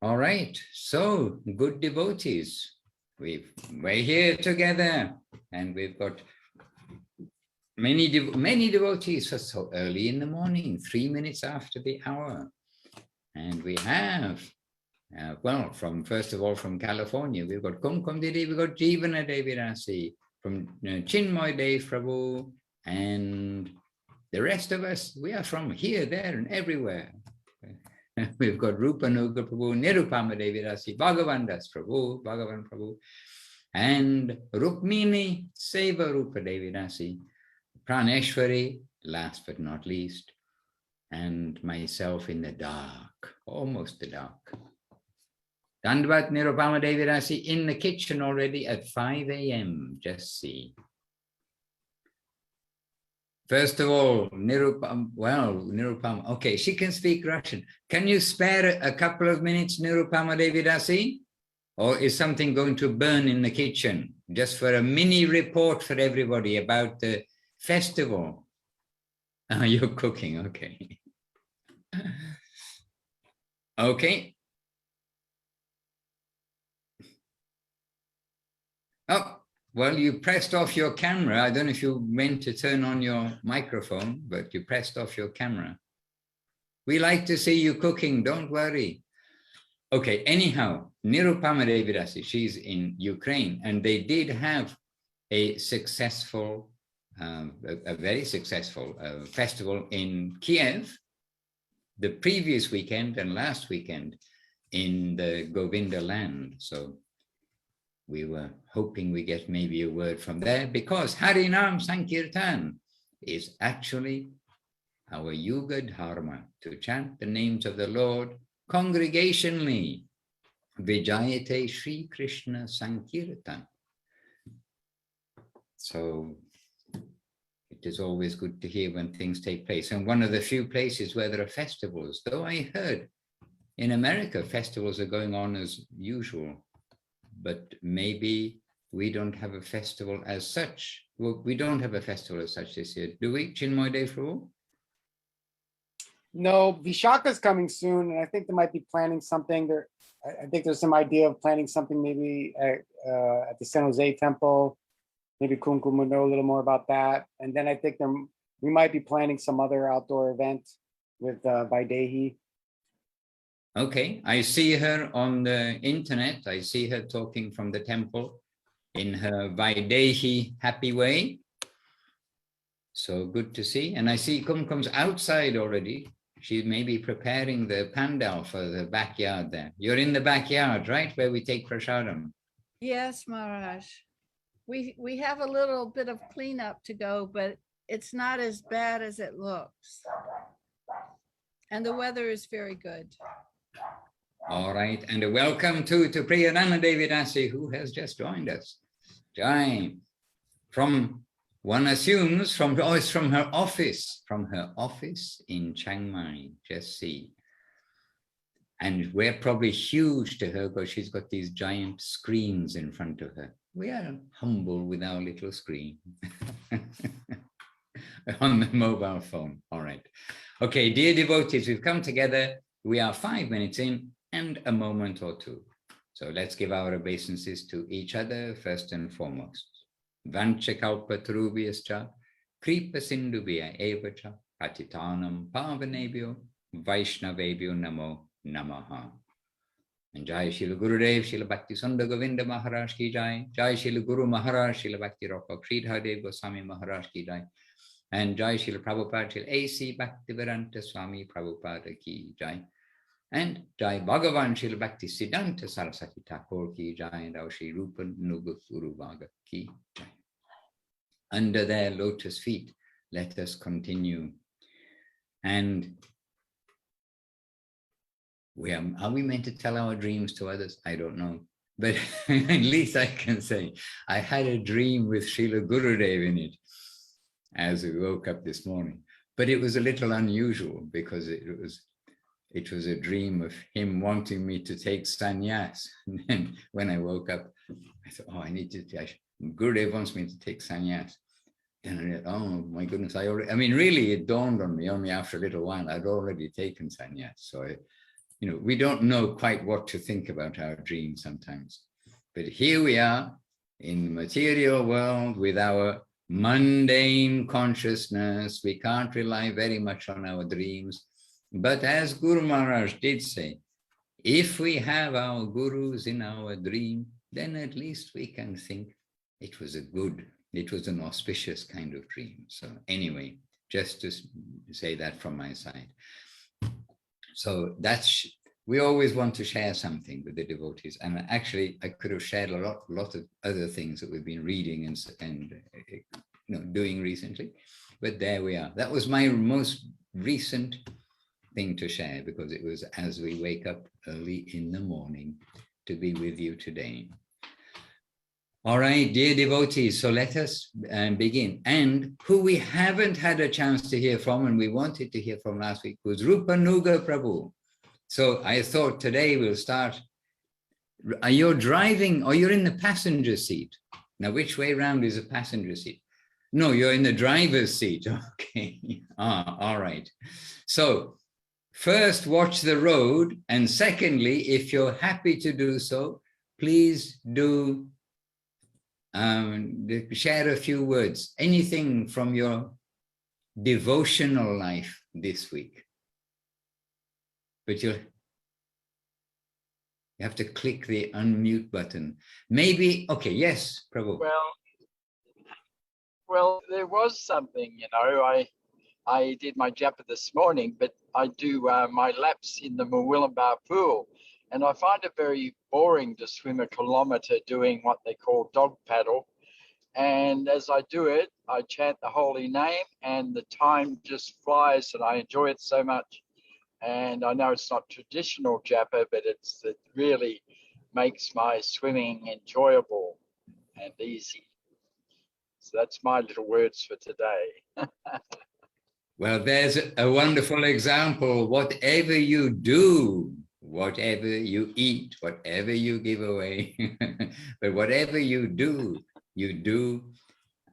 All right, so good devotees, we're here together, and we've got many devotees. So early in the morning, 3 minutes after the hour, and we have well, first of all from California, we've got Kumkum Didi, we've got Jeevana Devi Rasi, from Chinmoy Dev Prabhu, and the rest of us, we are from here, there, and everywhere. We've got Rupa Nuga Prabhu, Nirupama Devi Rasi, Bhagavan Das Prabhu, Bhagavan Prabhu, and Rukmini Seva Rupa Devi Rasi, Praneshwari, last but not least, and myself in the dark, almost the dark. Dandvat Nirupama Devi Rasi in the kitchen already at 5 a.m. Just see. First of all, Nirupama, okay, she can speak Russian. Can you spare a couple of minutes, Nirupama Devi Rasi? Or is something going to burn in the kitchen? Just for a mini report for everybody about the festival. You're cooking, okay. Okay. Oh. Well, you pressed off your camera. I don't know if you meant to turn on your microphone, but you pressed off your camera. We like to see you cooking, don't worry. Okay, anyhow, Nirupama Devi Rasi, she's in Ukraine, and they did have a successful, a very successful festival in Kiev the previous weekend and last weekend in the Govinda land. So we were hoping we get maybe a word from there, because Harinam Sankirtan is actually our Yuga Dharma, to chant the names of the Lord congregationally. Vijayate Sri Krishna Sankirtan. So it is always good to hear when things take place. And one of the few places where there are festivals, though I heard in America, festivals are going on as usual. But maybe we don't have a festival as such. Well, we don't have a festival as such this year, do we, Chinmoy Dev Prabhu? No, Vishaka's coming soon, and I think they might be planning something. I think there's some idea of planning something maybe at the San Jose Temple. Maybe Kumkum would know a little more about that. And then I think we might be planning some other outdoor event with Vaidehi. Okay, I see her on the internet. I see her talking from the temple in her Vaidehi happy way. So good to see. And I see Kumkum's outside already. She may be preparing the pandal for the backyard there. You're in the backyard, right? Where we take prasadam. Yes, Maharaj. We have a little bit of cleanup to go, but it's not as bad as it looks. And the weather is very good. All right, and a welcome to Priyananda Devi Rasi, who has just joined us. Jai. From, one assumes, it's from her office in Chiang Mai, just see. And we're probably huge to her because she's got these giant screens in front of her. We are humble with our little screen on the mobile phone. All right. Okay, dear devotees, we've come together. We are 5 minutes in and a moment or two. So let's give our obeisances to each other first and foremost. Vanchakalpatarubhyascha, kripa sindhubhya evacha, patitanam pavanebhyo, vaishnavebhyo namo namaha. And Jai Shila Gurudev, Shila Bhakti Sundar Govinda Maharaj ki Jai, Jai Shila Guru Maharaj, Shila Bhakti Rapa Sridhar Goswami Maharaj ki Jai, and Jai Shila Prabhupada, Shila A.C. Bhaktivedanta Swami Prabhupada ki Jai. And Jai Bhagavan Srila Bhakti Siddhanta Saraswati Thakur ki Jai, and our Shri Rupa Nuga Guru Bhaga ki Jai. Under their lotus feet, let us continue. And are we meant to tell our dreams to others? I don't know. But at least I can say, I had a dream with Srila Gurudev in it as we woke up this morning. But it was a little unusual because it was a dream of him wanting me to take sannyas. And then when I woke up, I thought, oh, Gurudev wants me to take sannyas. And I thought, oh my goodness, really it dawned on me only after a little while, I'd already taken sannyas. So we don't know quite what to think about our dreams sometimes. But here we are in the material world with our mundane consciousness. We can't rely very much on our dreams. But as Guru Maharaj did say, if we have our gurus in our dream, then at least we can think it was an auspicious kind of dream. So anyway, just to say that from my side. So we always want to share something with the devotees. And actually, I could have shared a lot of other things that we've been reading and doing recently. But there we are. That was my most recent thing to share, because it was as we wake up early in the morning to be with you today. All right, dear devotees, so let us begin. And who we haven't had a chance to hear from, and we wanted to hear from last week, was Rupanuga Prabhu. So I thought today we'll start. Are you driving or you're in the passenger seat? Now, which way around is a passenger seat? No, you're in the driver's seat. Okay. All right. So first, watch the road. And secondly, if you're happy to do so, please do share a few words, anything from your devotional life this week. But you have to click the unmute button. Maybe, okay, yes, Prabhu. Well, there was something, I did my japa this morning, but I do my laps in the Murwillumbah pool. And I find it very boring to swim a kilometre doing what they call dog paddle. And as I do it, I chant the holy name and the time just flies and I enjoy it so much. And I know it's not traditional japa, but it really makes my swimming enjoyable and easy. So that's my little words for today. Well, there's a wonderful example. Whatever you do, whatever you eat, whatever you give away, but whatever you do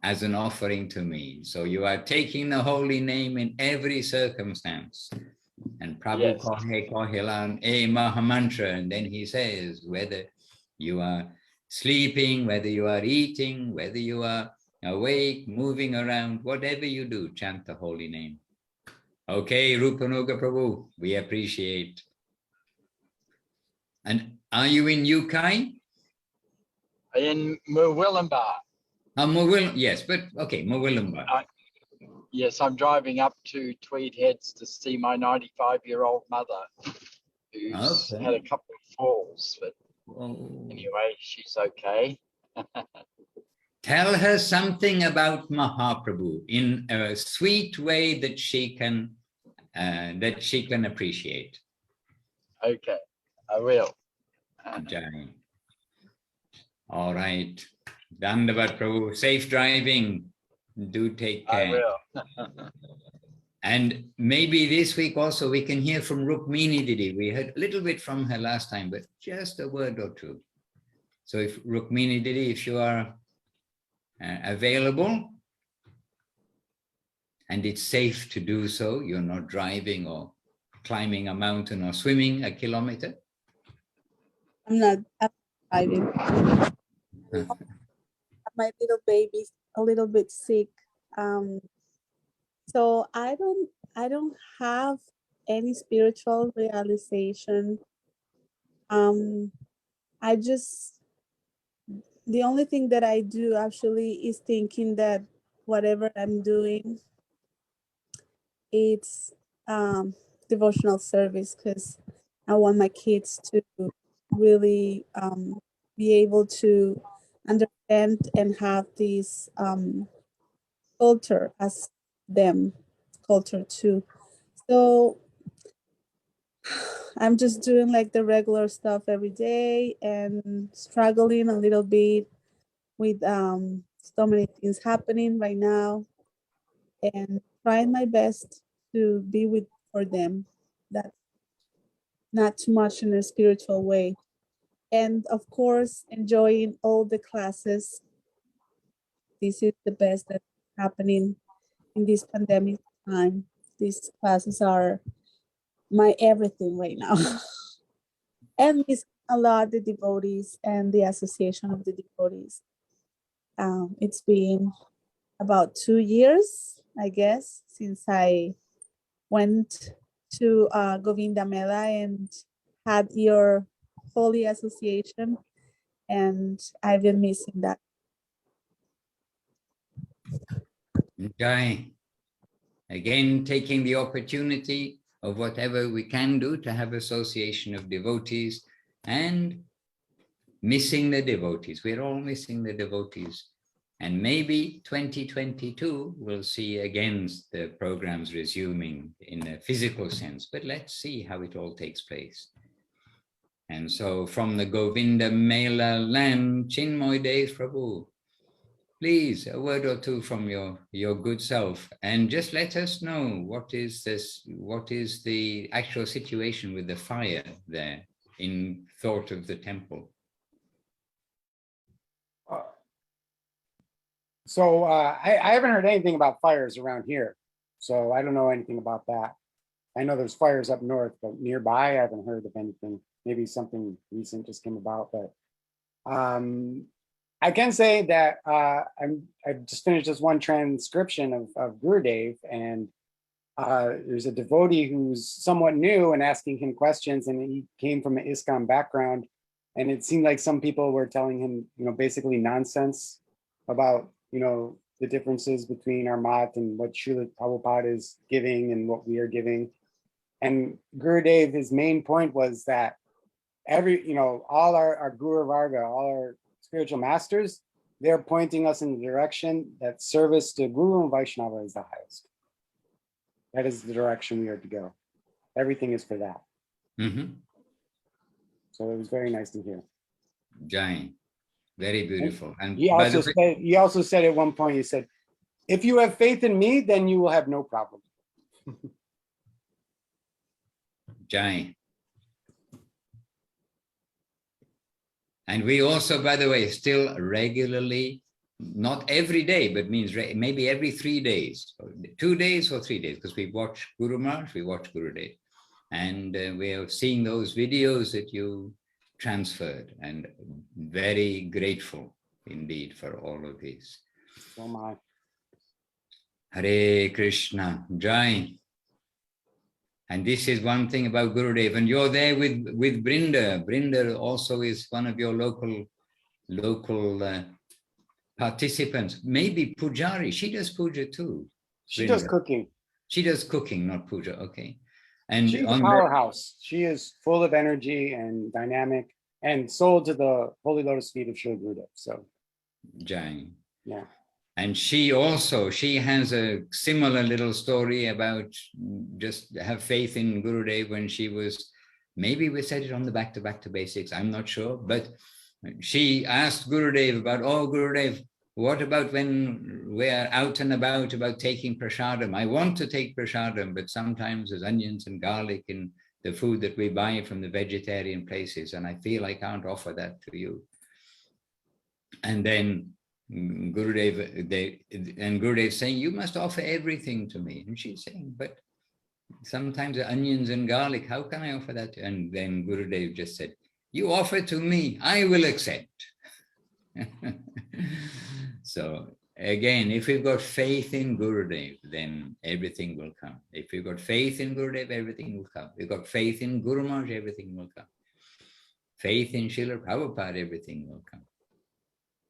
as an offering to me. So you are taking the holy name in every circumstance. And Prabhu Kohe Kohilan E Mahamantra, and then he says, whether you are sleeping, whether you are eating, whether you are awake, moving around, whatever you do, chant the holy name. Okay, Rupanuga Prabhu, we appreciate. And are you in UK? In Murwillumbah. Yes, but okay, Murwillumbah. Yes, I'm driving up to Tweed Heads to see my 95-year-old mother, who's had a couple of falls, but anyway, she's okay. Tell her something about Mahaprabhu in a sweet way that she can appreciate. Okay, I will. Jai. All right. Dandavat Prabhu. Safe driving. Do take care. I will. And maybe this week also we can hear from Rukmini Didi. We heard a little bit from her last time, but just a word or two. So if Rukmini Didi, if you are available and it's safe to do so, you're not driving or climbing a mountain or swimming a kilometer. I'm driving. My little baby's a little bit sick. So I don't have any spiritual realization. The only thing that I do actually is thinking that whatever I'm doing, it's devotional service, because I want my kids to really be able to understand and have this culture as them culture too. So I'm just doing like the regular stuff every day and struggling a little bit with so many things happening right now, and trying my best to be with for them. That's not too much in a spiritual way. And of course, enjoying all the classes. This is the best that's happening in this pandemic time. These classes are my everything right now. and miss a lot the devotees and the association of the devotees. It's been about 2 years, I guess, since I went to Govinda Mela and had your holy association, and I've been missing that. Jai. Again, taking the opportunity of whatever we can do to have association of devotees and missing the devotees. We're all missing the devotees. And maybe 2022 we'll see again the programs resuming in a physical sense, but let's see how it all takes place. And so from the Govinda Mela land, Chinmoy Dev Prabhu, please, a word or two from your good self, and just let us know what is the actual situation with the fire there in thought of the temple. So I haven't heard anything about fires around here. So I don't know anything about that. I know there's fires up north, but nearby I haven't heard of anything. Maybe something recent just came about, but I can say that I've just finished this one transcription of Gurudev, and there's a devotee who's somewhat new and asking him questions, and he came from an ISKCON background, and it seemed like some people were telling him, basically nonsense about, the differences between our mat and what Srila Prabhupada is giving and what we are giving. And Gurudev, his main point was that all our Guru Varga, all our spiritual masters, they're pointing us in the direction that service to Guru and Vaishnava is the highest. That is the direction we are to go. Everything is for that. Mm-hmm. So it was very nice to hear. Jai, very beautiful. And he also said at one point, he said, if you have faith in me, then you will have no problem. Jai. And we also, by the way, still regularly, not every day, but means maybe every 3 days, 2 days or 3 days, because we watch Guru Maharaj, we watch Gurudev. And we are seeing those videos that you transferred, and very grateful indeed for all of these. So am I. Hare Krishna, Jai. And this is one thing about Gurudev, and you're there with Brinda. Brinda also is one of your local participants. Maybe Pujari, she does puja too. She Brinda. does cooking. She does cooking, not puja, okay. And she's a powerhouse. She is full of energy and dynamic, and sold to the Holy Lotus feet of Srila Gurudev. So, Jai. Yeah. And she has a similar little story about just have faith in Gurudev when she was, maybe we said it on the back to basics, I'm not sure, but she asked Gurudev about, oh Gurudev, what about when we're out and about taking prasadam? I want to take prasadam, but sometimes there's onions and garlic in the food that we buy from the vegetarian places, and I feel I can't offer that to you. And then Gurudev saying, you must offer everything to me. And she's saying, but sometimes the onions and garlic, how can I offer that? And then Gurudev just said, you offer to me, I will accept. So again, if we've got faith in Gurudev, then everything will come. If we've got faith in Gurudev, everything will come. If we've got faith in Guru Maharaj, everything will come. Faith in Srila Prabhupada, everything will come.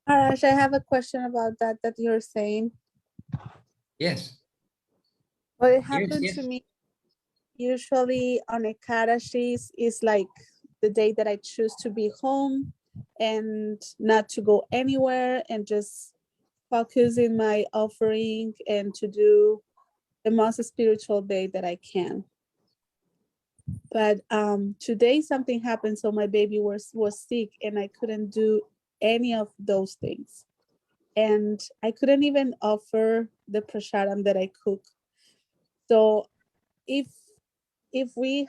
Arash, I have a question about that you're saying. Yes. Well, it happened Yes. to me usually on Ekadashis is like the day that I choose to be home and not to go anywhere and just focus in my offering and to do the most spiritual day that I can. But today something happened, so my baby was sick and I couldn't do any of those things. And I couldn't even offer the prasadam that I cook. So if we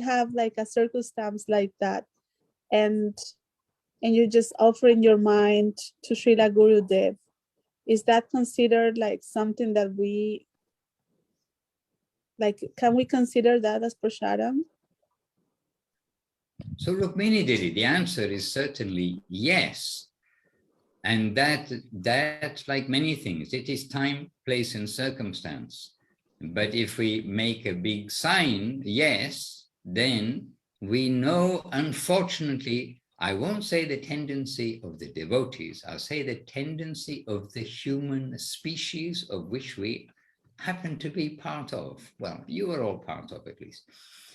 have like a circumstance like that, and you're just offering your mind to Srila Gurudev, is that considered like something that we, like, can we consider that as prasadam? So Rukmini Devi, the answer is certainly yes. And that, like many things, it is time, place, and circumstance. But if we make a big sign, yes, then we know, unfortunately, I won't say the tendency of the devotees, I'll say the tendency of the human species of which we happen to be part of. Well, you are all part of, at least.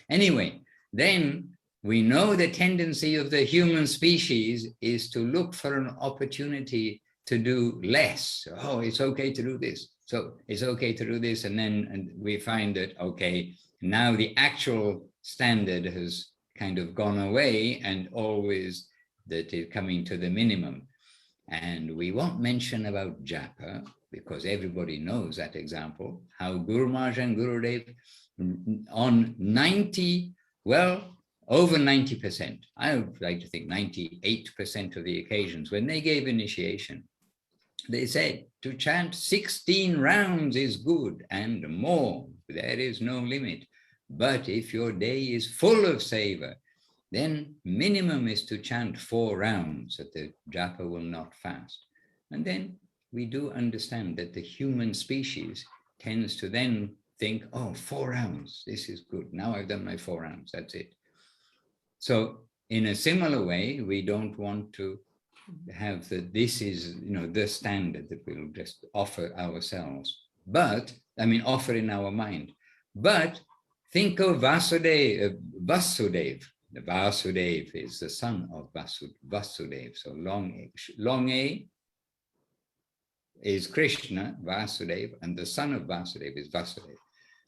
Anyway, then we know the tendency of the human species is to look for an opportunity to do less. Oh, it's okay to do this. So it's okay to do this. And then we find that, okay, now the actual standard has kind of gone away, and always that is coming to the minimum. And we won't mention about japa, because everybody knows that example, how Guru Maharaj and Gurudev on 90, well, over 90%, I would like to think 98% of the occasions when they gave initiation, they said to chant 16 rounds is good and more, there is no limit. But if your day is full of seva, then minimum is to chant 4 rounds, that the japa will not fast. And then we do understand that the human species tends to then think, oh, 4 rounds, this is good. Now I've done my 4 rounds, that's it. So in a similar way, we don't want to have that this is, the standard that we'll just offer ourselves, but, offer in our mind. But think of Vasudev. The Vasudev is the son of Vasudev. So long A is Krishna, Vasudev, and the son of Vasudev is Vasudev.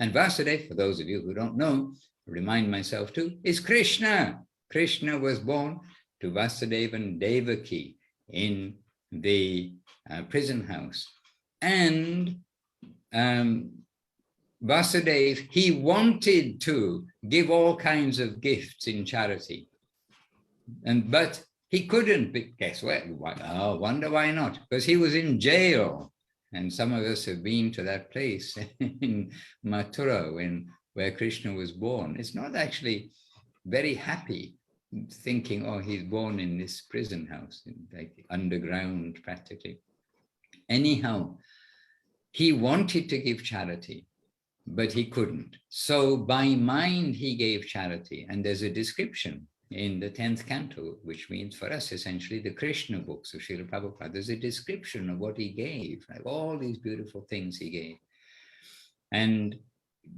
And Vasudev, for those of you who don't know, remind myself too, is Krishna. Krishna was born to Vasudeva and Devaki in the prison house. And Vasudeva, he wanted to give all kinds of gifts in charity. But he couldn't, guess what? Oh, wonder why not? Because he was in jail. And some of us have been to that place in Mathura where Krishna was born. It's not actually very happy thinking, oh, he's born in this prison house, like underground practically. Anyhow, he wanted to give charity, but he couldn't. So by mind, he gave charity. And there's a description in the 10th canto, which means for us, essentially, the Krishna books of Srila Prabhupada. There's a description of what he gave, like all these beautiful things he gave. And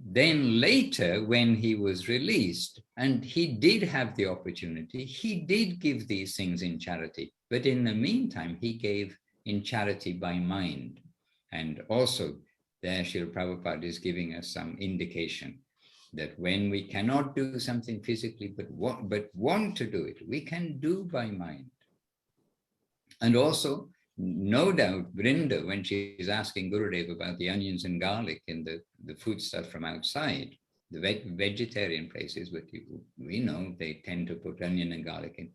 then later, when he was released, and he did have the opportunity, he did give these things in charity. But in the meantime, he gave in charity by mind. And also, there Srila Prabhupada is giving us some indication that when we cannot do something physically, but want to do it, we can do by mind. And also, no doubt, Vrinda, when she is asking Gurudev about the onions and garlic in the foodstuff from outside, the vegetarian places, but we know they tend to put onion and garlic in.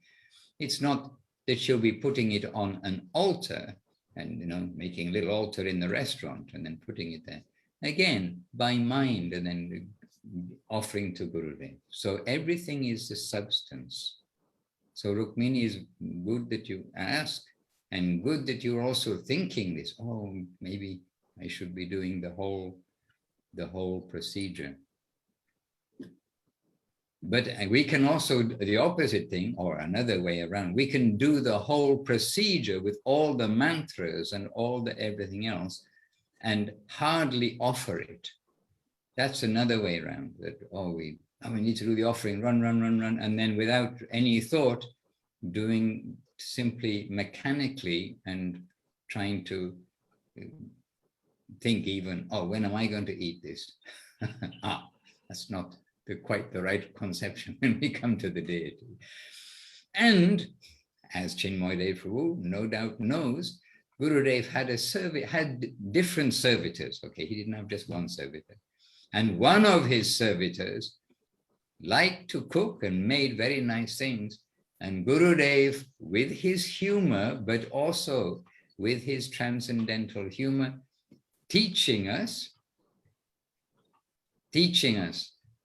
It's not that she'll be putting it on an altar and, making a little altar in the restaurant and then putting it there. Again, by mind, and then offering to Gurudev. So everything is the substance. So Rukmini, is good that you ask, and good that you're also thinking this, oh, maybe I should be doing the whole procedure. But we can also do the opposite thing, or another way around. We can do the whole procedure with all the mantras and all the everything else and hardly offer it. That's another way around, that, we need to do the offering, run, and then without any thought, doing simply mechanically and trying to think even, when am I going to eat this? That's not quite the right conception when we come to the deity. And as Chinmoy Prabhu no doubt knows, Gurudev had different servitors. Okay, he didn't have just one servitor. And one of his servitors liked to cook and made very nice things. And Gurudev, with his humor, but also with his transcendental humor, teaching us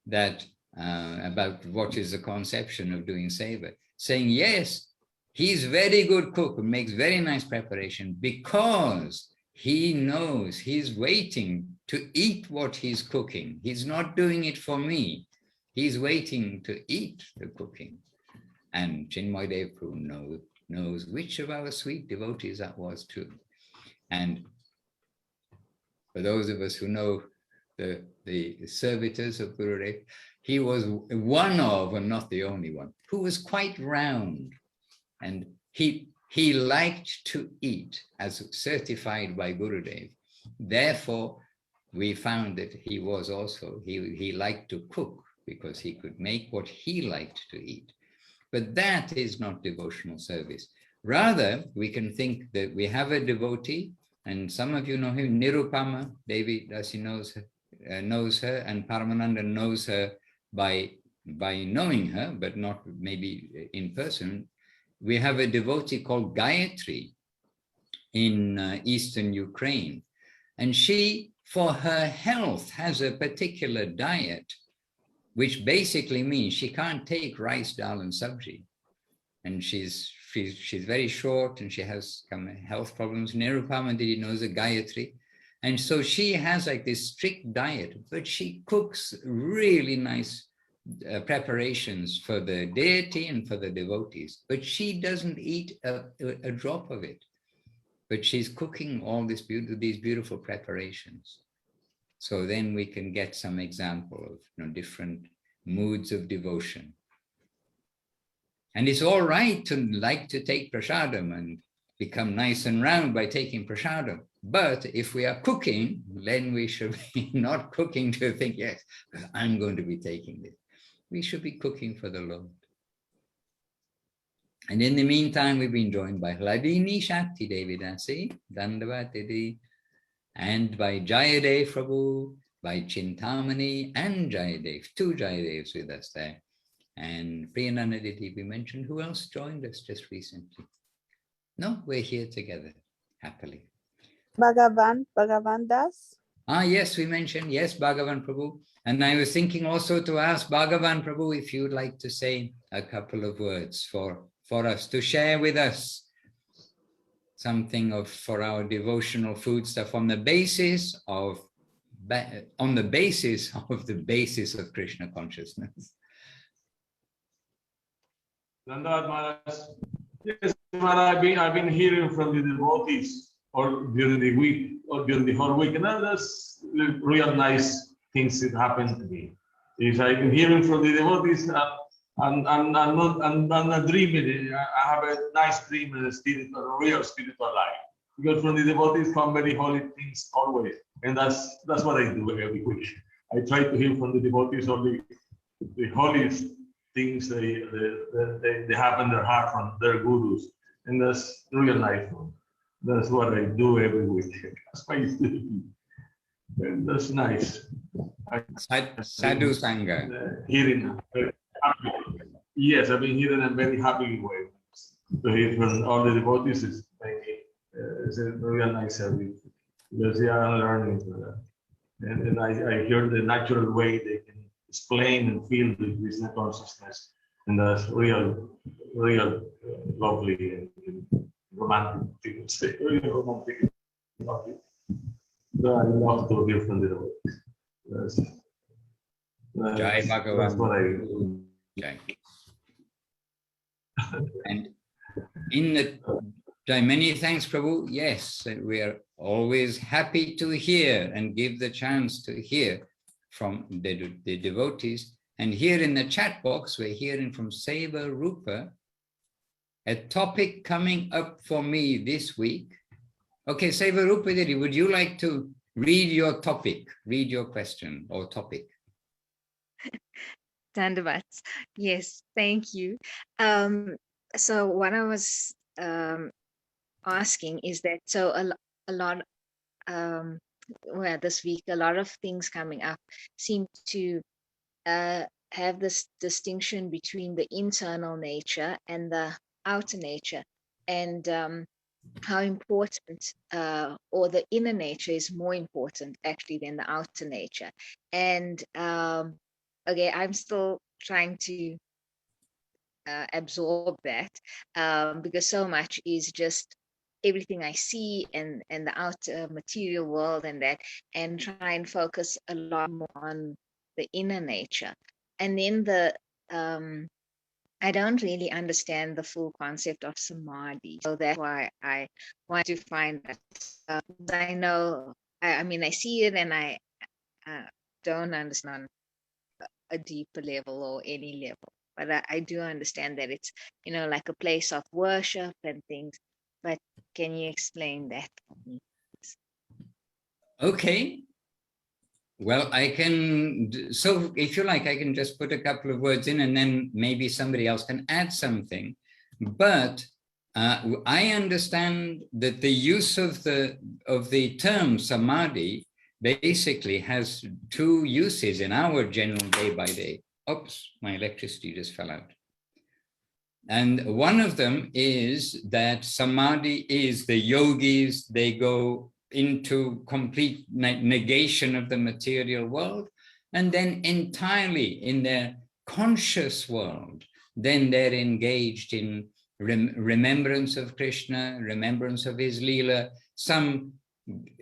that about what is the conception of doing seva, saying, yes, he's very good cook and makes very nice preparation because he knows he's waiting to eat what he's cooking. He's not doing it for me. He's waiting to eat the cooking. And Chinmoy Dev Prabhu knows which of our sweet devotees that was too. And for those of us who know the servitors of Gurudev, he was one of, and not the only one, who was quite round. And he liked to eat, as certified by Gurudev. Therefore, we found that he was also, he liked to cook because he could make what he liked to eat. But that is not devotional service. Rather, we can think that we have a devotee, and some of you know him, Nirupama, Devi Dasi knows her, and Paramananda knows her by knowing her, but not maybe in person. We have a devotee called Gayatri in eastern Ukraine, and she, for her health, has a particular diet, which basically means she can't take rice, dal, and sabji. And she's very short, and she has health problems. Nirupama Didi knows a Gayatri. And so she has like this strict diet, but she cooks really nice preparations for the deity and for the devotees. But she doesn't eat a drop of it. But she's cooking all these beautiful preparations. So then we can get some example of different moods of devotion. And it's all right to like to take prasadam and become nice and round by taking prasadam. But if we are cooking, then we should be not cooking to think, yes, I'm going to be taking this. We should be cooking for the Lord. And in the meantime, we've been joined by Hladini Shakti Devi Dasi, Dandavat Didi, and by Jayadev Prabhu, by Chintamani and Jayadev, two Jayadevs with us there. And Priyananda Didi, we mentioned. Who else joined us just recently? No, we're here together, happily. Bhagavan Das. Yes, we mentioned, yes, Bhagavan Prabhu. And I was thinking also to ask Bhagavan Prabhu if you'd like to say a couple of words for us, to share with us something for our devotional food stuff on the basis of the basis of Krishna consciousness. Dandavad Maharaj. Yes, Maharaj, I've been hearing from the devotees or during the week or during the whole week, and that's real nice things that happened to me. Is I've been hearing from the devotees and I'm not dreaming. I have a nice dream in a real spiritual life. Because from the devotees come very holy things always, and that's what I do every week. I try to hear from the devotees only the holiest things they have in their heart from their gurus, and that's real nice. That's what I do every week. That's my duty, and that's nice. Sadhu Sangha. Hearing, yes, I've been hearing a very happy way. To hear from all the devotees is a real nice service because they are learning, and I hear the natural way they can explain and feel the Krishna consciousness, and that's real lovely and romantic. People say really romantic. So I love to hear from the devotees. Jai Bhagavan. That's what I do. Jai. And in the Jai, many thanks, Prabhu. Yes, we are always happy to hear and give the chance to hear from the devotees. And here in the chat box, we're hearing from Seva Rupa, a topic coming up for me this week. Okay, Seva Rupa Didi, would you like to read your topic, read your question or topic? Dandavats. Yes, thank you. So what I was asking is that a lot this week a lot of things coming up seem to have this distinction between the internal nature and the outer nature, and how important or the inner nature is more important actually than the outer nature. And okay, I'm still trying to absorb that, because so much is just everything I see and the outer material world and that, and try and focus a lot more on the inner nature. And then I don't really understand the full concept of samadhi, so that's why I want to find that. I know, I mean, I see it, and I don't understand on a deeper level or any level. But I do understand that it's, like a place of worship and things. But can you explain that for me? Okay. Well, I can, so if you like, I can just put a couple of words in and then maybe somebody else can add something. But I understand that the use of the term samadhi basically has two uses in our general day by day. Oops, my electricity just fell out. And one of them is that samadhi is the yogis, they go into complete negation of the material world, and then entirely in their conscious world, then they're engaged in remembrance of Krishna, remembrance of his Leela, some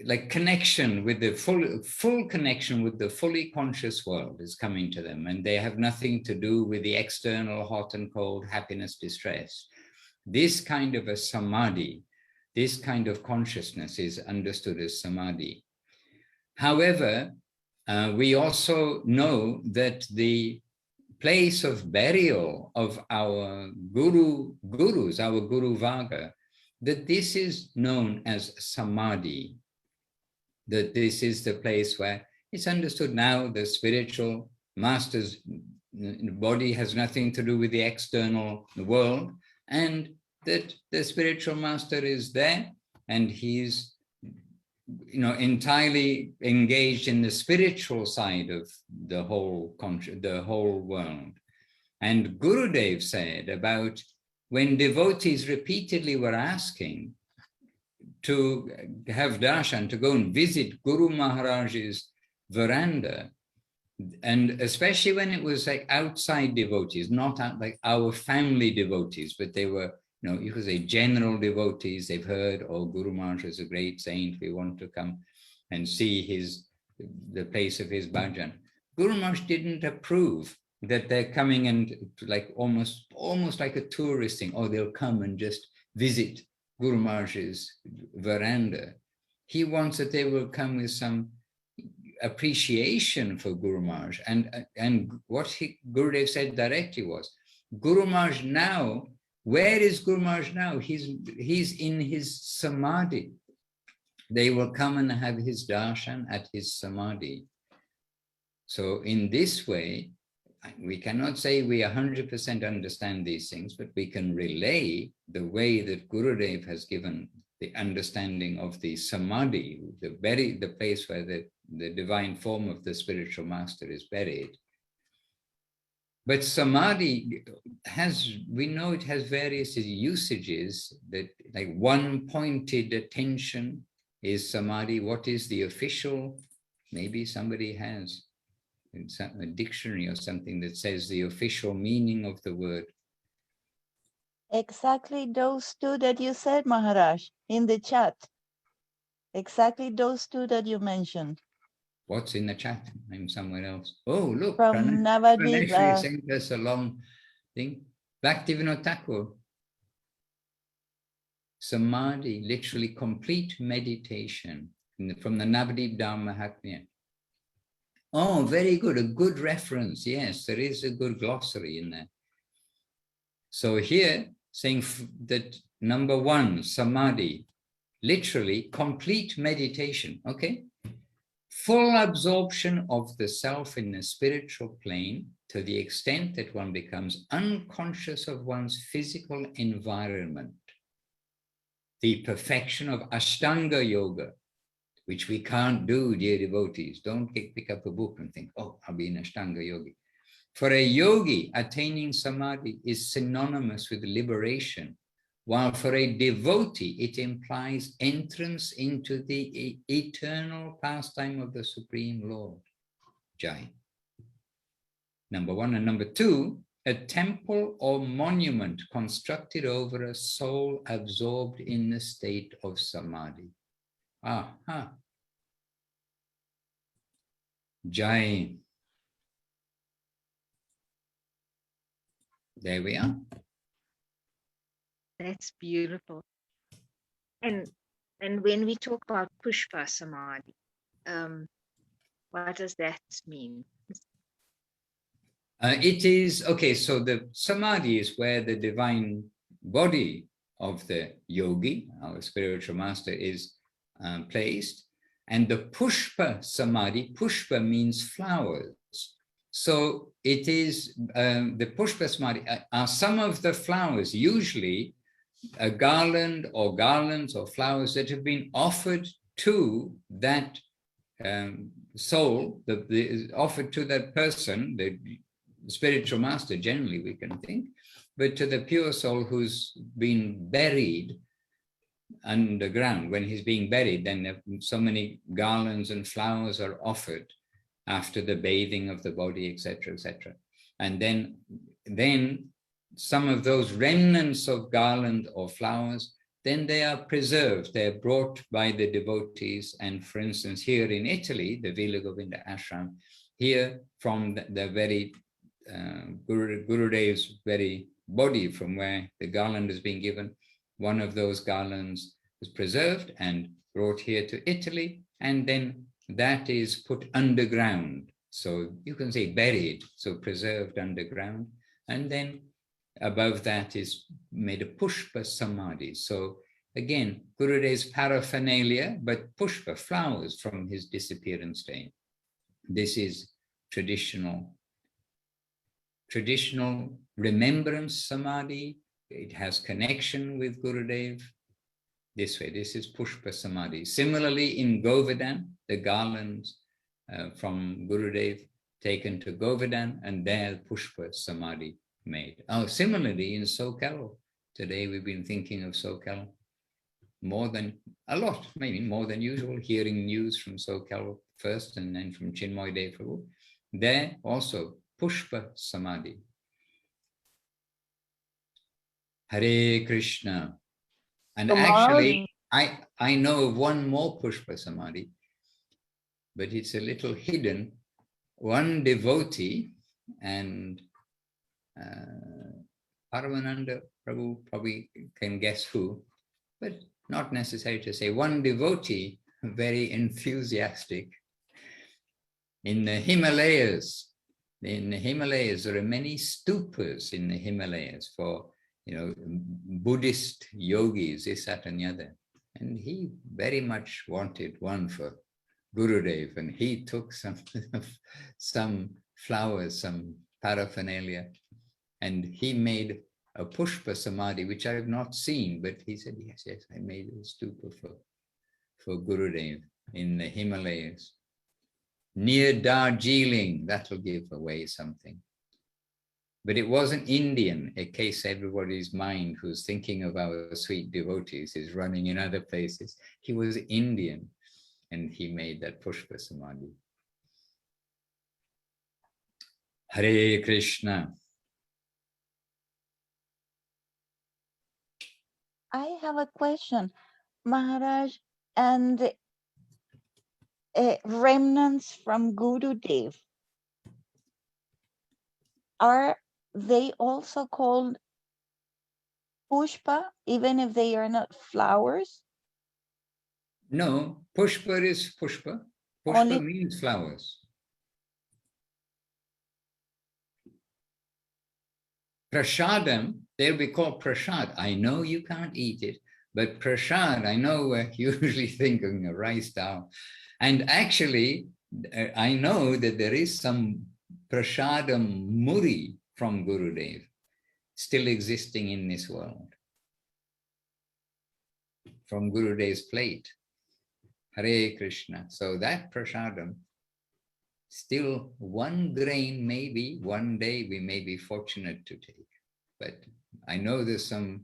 like connection with the full connection with the fully conscious world is coming to them, and they have nothing to do with the external hot and cold, happiness, distress. This kind of a samadhi, this kind of consciousness is understood as samadhi. However, we also know that the place of burial of our gurus, our Guru Varga, that this is known as samadhi, that this is the place where it's understood now the spiritual master's body has nothing to do with the external world, and that the spiritual master is there and he's entirely engaged in the spiritual side of the whole world. And Gurudev said about when devotees repeatedly were asking to have darshan, to go and visit Guru Maharaj's veranda, and especially when it was like outside devotees, not like our family devotees, but they were, you could say general devotees. They've heard, oh, Guru Maharaj is a great saint, we want to come and see the place of his bhajan. Guru Maharaj didn't approve that they're coming and like almost like a tourist thing, or they'll come and just visit Guru Maharaj's veranda. He wants that they will come with some appreciation for Guru Maharaj. And what Gurudev said directly was, Guru Maharaj now, where is Guru Maharaj now? He's in his samadhi. They will come and have his darshan at his samadhi. So in this way, we cannot say we 100% understand these things, but we can relay the way that Gurudev has given the understanding of the samadhi, the place where the divine form of the spiritual master is buried. But samadhi we know it has various usages, that like one-pointed attention is samadhi. What is the official? Maybe somebody has a dictionary or something that says the official meaning of the word. Exactly those two that you said, Maharaj, in the chat. Exactly those two that you mentioned. What's in the chat? I'm somewhere else. Oh, look, From Navadvip. sent us a long thing. Bhaktivinoda Thakur. Samadhi, literally complete meditation, from the Navadvip Dharma Mahatmya. Oh, very good. A good reference. Yes, there is a good glossary in there. So here, saying that number one, samadhi, literally complete meditation. Okay. Full absorption of the self in the spiritual plane to the extent that one becomes unconscious of one's physical environment. The perfection of Ashtanga Yoga, which we can't do, dear devotees. Don't pick up a book and think, oh, I'll be an Ashtanga yogi. For a yogi, attaining samadhi is synonymous with liberation, while for a devotee, it implies entrance into the eternal pastime of the Supreme Lord. Jai. number one. And number two, a temple or monument constructed over a soul absorbed in the state of Samadhi. Aha. Jai. There we are. That's beautiful. And when we talk about Pushpa Samadhi, what does that mean? It is, okay, so the Samadhi is where the divine body of the yogi, our spiritual master, is placed. And the Pushpa Samadhi, Pushpa means flowers. So it is, the Pushpa Samadhi are some of the flowers, usually a garland or garlands or flowers that have been offered to that soul, offered to that person, the spiritual master generally we can think, but to the pure soul who's been buried underground. When he's being buried, then so many garlands and flowers are offered after the bathing of the body, etc., etc. And then some of those remnants of garland or flowers, then they are preserved. They're brought by the devotees. And for instance, here in Italy, the Villa Govinda ashram, here from the very Gurudev's very body from where the garland is being given, one of those garlands is preserved and brought here to Italy, and then that is put underground. So you can say buried, so preserved underground. And then above that is made a Pushpa Samadhi. So again, Gurudev's paraphernalia, but Pushpa, flowers from his disappearance day. This is traditional remembrance Samadhi. It has connection with Gurudev. This way, this is Pushpa Samadhi. Similarly, in Govardhan, the garlands from Gurudev taken to Govardhan, and there Pushpa Samadhi made. Oh, similarly in Sokal, today we've been thinking of Sokal more than a lot, maybe more than usual, hearing news from Sokal first and then from Chinmoy Dev Prabhu. There also Pushpa Samadhi. Hare Krishna. And actually, I know of one more Pushpa Samadhi, but it's a little hidden. One devotee, and Paramananda Prabhu probably can guess who, but not necessary to say. One devotee, very enthusiastic, in the Himalayas. In the Himalayas, there are many stupas in the Himalayas for, Buddhist yogis, this, that, and the other. And he very much wanted one for Gurudev, and he took some flowers, some paraphernalia, and he made a Pushpa Samadhi, which I have not seen, but he said, yes, I made a stupa for Gurudev in the Himalayas. Near Darjeeling, that'll give away something. But it wasn't Indian, in case everybody's mind who's thinking of our sweet devotees is running in other places. He was Indian, and he made that Pushpa Samadhi. Hare Krishna. I have a question, Maharaj, and remnants from Gurudev. Are they also called Pushpa, even if they are not flowers? No, Pushpa is Pushpa. Pushpa Only means flowers. Prashadam, they'll be called prashad. I know you can't eat it, but prashad, I know we're usually thinking of rice dal. And actually, I know that there is some prashadam muri from Gurudev still existing in this world, from Gurudev's plate. Hare Krishna. So that prashadam, still one grain, maybe one day we may be fortunate to take. But I know there's some,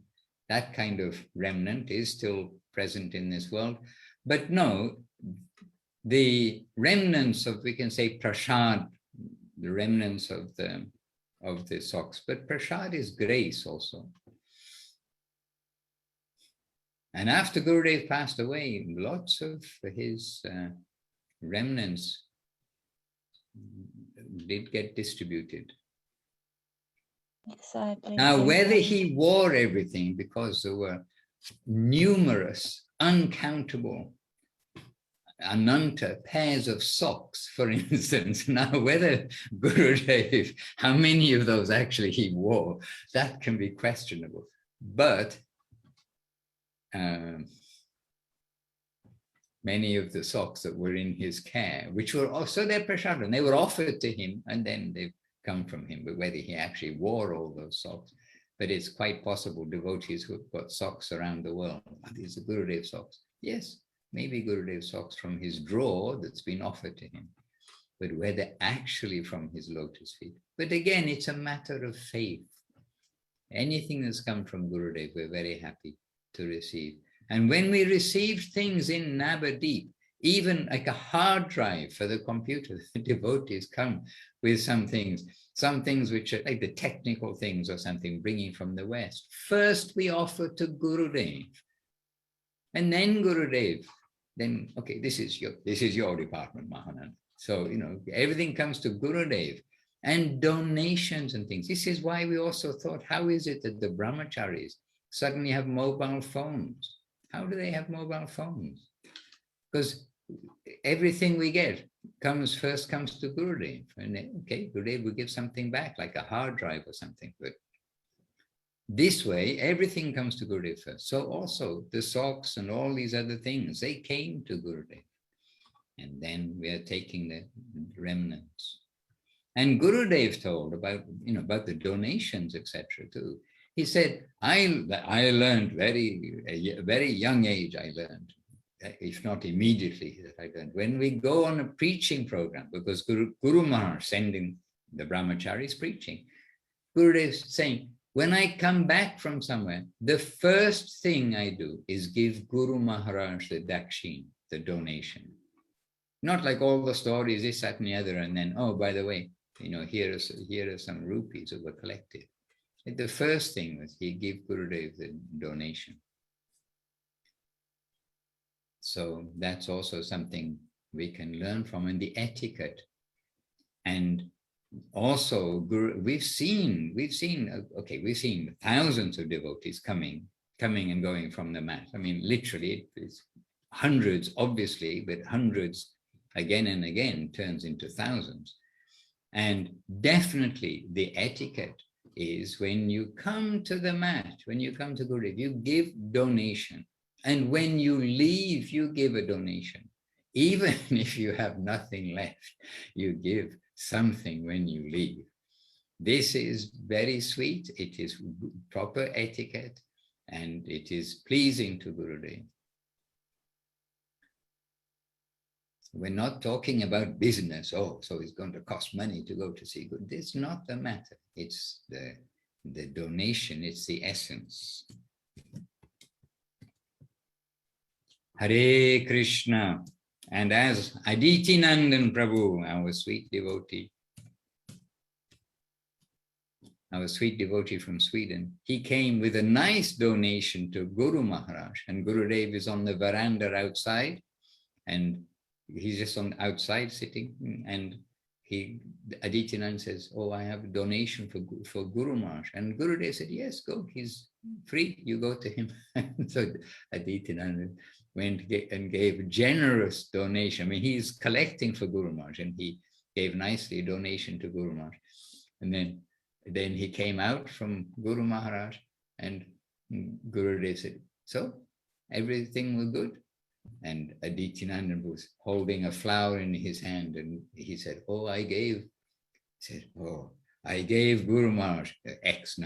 that kind of remnant is still present in this world. But no, the remnants of, we can say, prashad, the remnants of the socks. But prasad is grace also. And after Gurudev passed away, lots of his remnants did get distributed. Exactly. Now, whether exactly. he wore everything, because there were numerous, uncountable, ananta pairs of socks, for instance. Now, whether Gurudev, how many of those actually he wore, that can be questionable. But many of the socks that were in his care, which were also their prasadam, they were offered to him and then they've come from him. But whether he actually wore all those socks, but it's quite possible devotees who have got socks around the world. Are these the Gurudev socks? Yes, maybe Gurudev socks from his drawer that's been offered to him, but whether actually from his lotus feet. But again, it's a matter of faith. Anything that's come from Gurudev, we're very happy to receive. And when we receive things in Navadip, even like a hard drive for the computer, the devotees come with some things which are like the technical things or something, bringing from the West. First, we offer to Gurudev, and then Gurudev, then, okay, this is your department, Mahanand. So, everything comes to Gurudev, and donations and things. This is why we also thought, how is it that the brahmacharis suddenly have mobile phones? How do they have mobile phones? Because everything we get first comes to Gurudev. And then, okay, Gurudev will give something back, like a hard drive or something. But this way, everything comes to Gurudev first. So also the socks and all these other things, they came to Gurudev. And then we are taking the remnants. And Gurudev told about the donations, etc. too. He said, I learned very young age, I learned, if not immediately, that I learned. When we go on a preaching program, because Guru Maharaj sending the brahmacharis preaching, Gurudev is saying, when I come back from somewhere, the first thing I do is give Guru Maharaj the dakshin, the donation. Not like all the stories, this, that, and the other, and then, oh, by the way, here are some rupees that were collected. The first thing was he gave Gurudev the donation. So that's also something we can learn from, and the etiquette. And also, we've seen thousands of devotees coming and going from the mat. I mean, literally, it's hundreds, obviously, but hundreds again and again turns into thousands. And definitely the etiquette is when you come to the mat, when you come to Gurudev, you give donation. And when you leave, you give a donation. Even if you have nothing left, you give something when you leave. This is very sweet. It is proper etiquette, and it is pleasing to Gurudev. We're not talking about business. Oh, so it's going to cost money to go to see Guru. It's not the matter. It's the donation. It's the essence. Hare Krishna. And as Aditi Nandan Prabhu, our sweet devotee from Sweden, he came with a nice donation to Guru Maharaj, and Gurudev is on the veranda outside, and he's just on outside sitting, and Aditi Nandan says, oh, I have a donation for Guru Maharaj. And Gurudev said, yes, go, he's free, you go to him. So Aditi Nandan went and gave a generous donation. I mean, he's collecting for Guru Maharaj, and he gave nicely a donation to Guru Maharaj. And then he came out from Guru Maharaj, and Gurudev said, so everything was good? And Aditi Nandan was holding a flower in his hand, and he said, oh, I gave Guru Maharaj X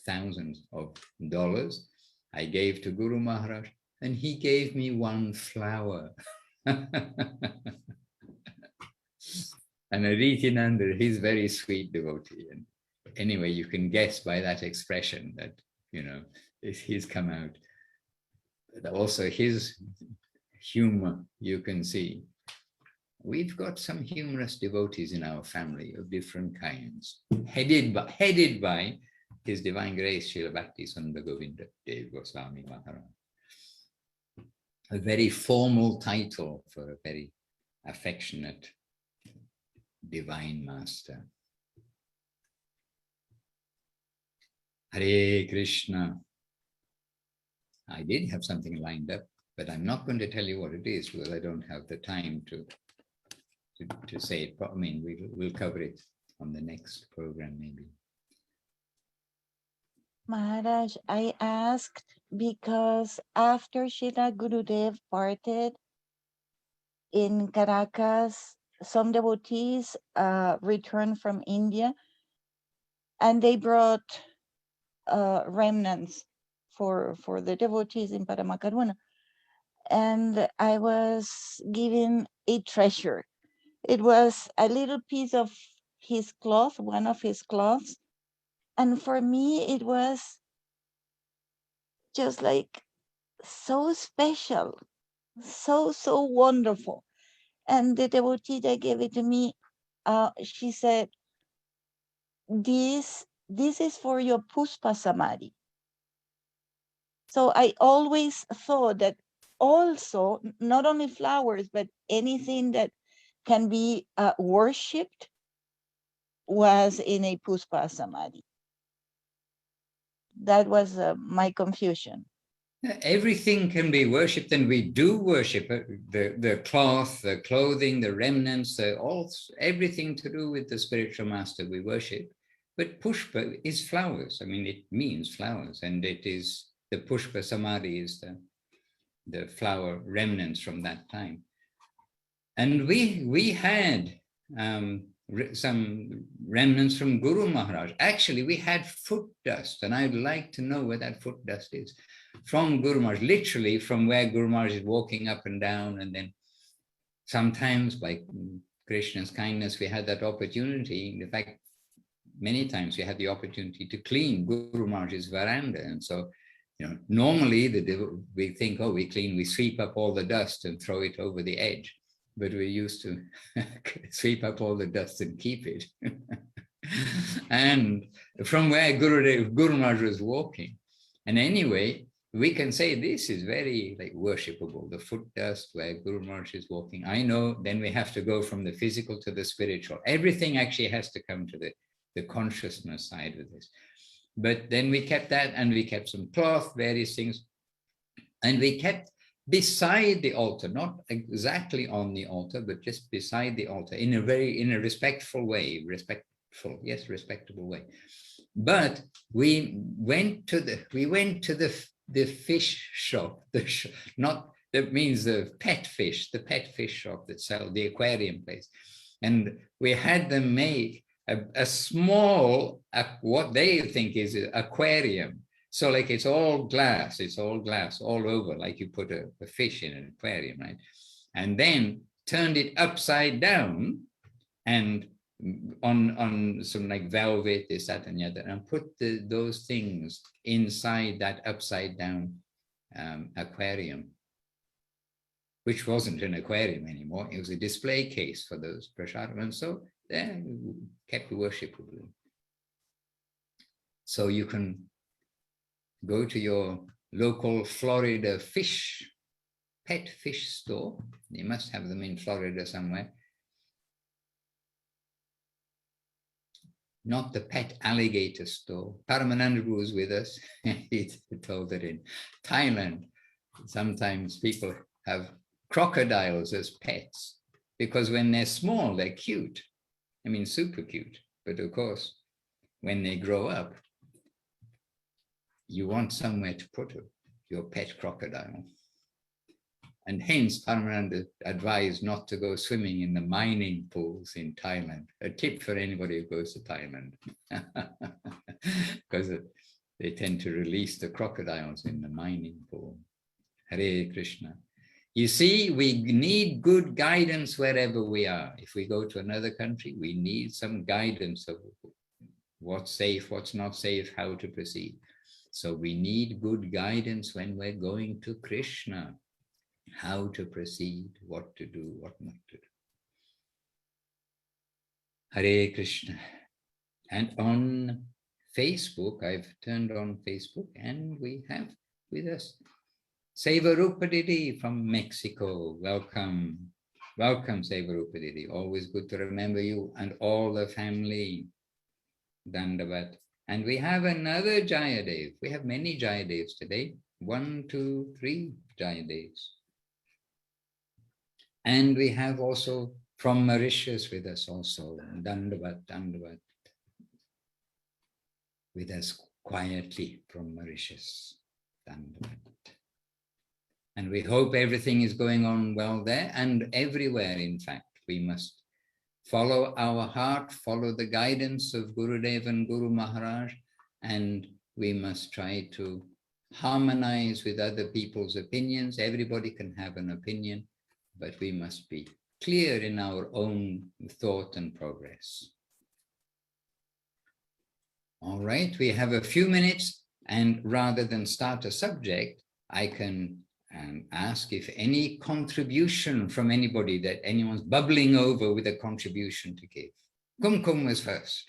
thousands of dollars. I gave to Guru Maharaj, and he gave me one flower. And Aditi Nandan, he's very sweet devotee. And anyway, you can guess by that expression that, he's come out. But also his humor, you can see. we've got some humorous devotees in our family of different kinds, headed by His Divine Grace Srila Bhakti Sundar Govinda Dev Goswami Maharaj. A very formal title for a very affectionate divine master. Hare Krishna. I did have something lined up, but I'm not going to tell you what it is because I don't have the time to say it. I mean, we'll cover it on the next program, maybe. Maharaj, I asked because after Srila Gurudev parted in Caracas, some devotees returned from India and they brought remnants for the devotees in Paramakaruna. And I was given a treasure. It was a little piece of his cloth, one of his cloths. And for me, it was just like so special, so wonderful. And the devotee that gave it to me, she said, this is for your Pushpa Samadhi. So I always thought that also, not only flowers, but anything that can be worshipped was in a Pushpa Samadhi. That was my confusion. Everything can be worshipped, and we do worship the cloth, the clothing, the remnants, everything to do with the spiritual master we worship. But Pushpa is flowers. I mean, it means flowers, and it is the Pushpa Samadhi is the flower remnants from that time. And we had some remnants from Guru Maharaj. Actually, we had foot dust, and I'd like to know where that foot dust is. From Guru Maharaj, literally from where Guru Maharaj is walking up and down, and then sometimes by Krishna's kindness, we had that opportunity. In fact, many times we had the opportunity to clean Guru Maharaj's veranda. And so, you know, normally we think, oh, we sweep up all the dust and throw it over the edge. But we used to sweep up all the dust and keep it. And from where Guru Maharaj was walking. And anyway, we can say this is very worshipable, the foot dust where Guru Maharaj is walking. I know then we have to go from the physical to the spiritual. Everything actually has to come to the consciousness side of this. But then we kept that, and we kept some cloth, various things. And we kept beside the altar, not exactly on the altar, but just beside the altar in a respectful way, respectable way. But we went to the fish shop, that means the pet fish shop that sells the aquarium place. And we had them make a small, what they think is an aquarium. So it's all glass all over, like you put a fish in an aquarium, right? And then turned it upside down and on some velvet, this, that, and the other, and put those things inside that upside down aquarium, which wasn't an aquarium anymore. It was a display case for those prasadam. And so they kept worshipable. So you can go to your local Florida pet fish store. You must have them in Florida somewhere. Not the pet alligator store. Paramananda was with us. He told that in Thailand, sometimes people have crocodiles as pets because when they're small, they're cute. I mean, super cute. But of course, when they grow up, you want somewhere to put your pet crocodile. And hence, Paramananda advised not to go swimming in the mining pools in Thailand. A tip for anybody who goes to Thailand. Because they tend to release the crocodiles in the mining pool. Hare Krishna. You see, we need good guidance wherever we are. If we go to another country, we need some guidance of what's safe, what's not safe, how to proceed. So we need good guidance when we're going to Krishna. How to proceed, what to do, what not to do. Hare Krishna. And on Facebook, I've turned on Facebook, and we have with us Sevarupadidi from Mexico. Welcome. Welcome, Sevarupadidi. Always good to remember you and all the family. Dandavat. And we have another Jayadev. We have many Jayadevs today. 1, 2, 3 Jayadevs. And we have also from Mauritius with us also. Dandavat, Dandavat. With us quietly from Mauritius. Dandavat. And we hope everything is going on well there and everywhere, in fact. We must follow our heart, follow the guidance of Gurudev and Guru Maharaj, and we must try to harmonize with other people's opinions. Everybody can have an opinion, but we must be clear in our own thought and progress. All right, we have a few minutes, and rather than start a subject, I can ask if any contribution from anybody, that anyone's bubbling over with a contribution to give. Kumkum was first.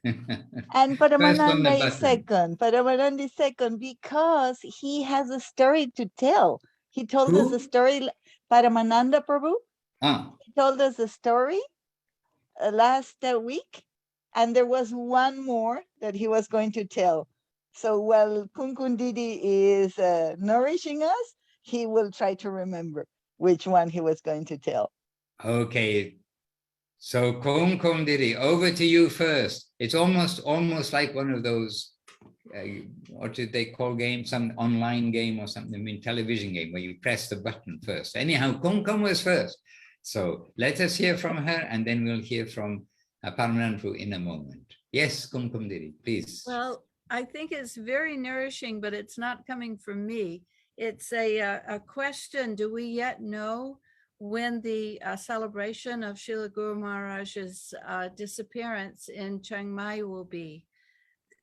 And First on the Paramananda is button. second. Paramananda is second because he has a story to tell. He told us Who? a story, Paramananda Prabhu. Ah, He told us a story last week, and there was one more that he was going to tell. So while Kunkundidi is nourishing us, he will try to remember which one he was going to tell. okay. So Kumkum Didi, over to you first. It's almost like one of those, what did they call games? Some online game or something, I mean television game where you press the button first. Anyhow, Kumkum was first. So let us hear from her, and then we'll hear from Paramananda in a moment. Yes, Kumkum Didi, please. Well, I think it's very nourishing, but it's not coming from me. It's a question. Do we yet know when the celebration of Srila Guru Maharaj's disappearance in Chiang Mai will be?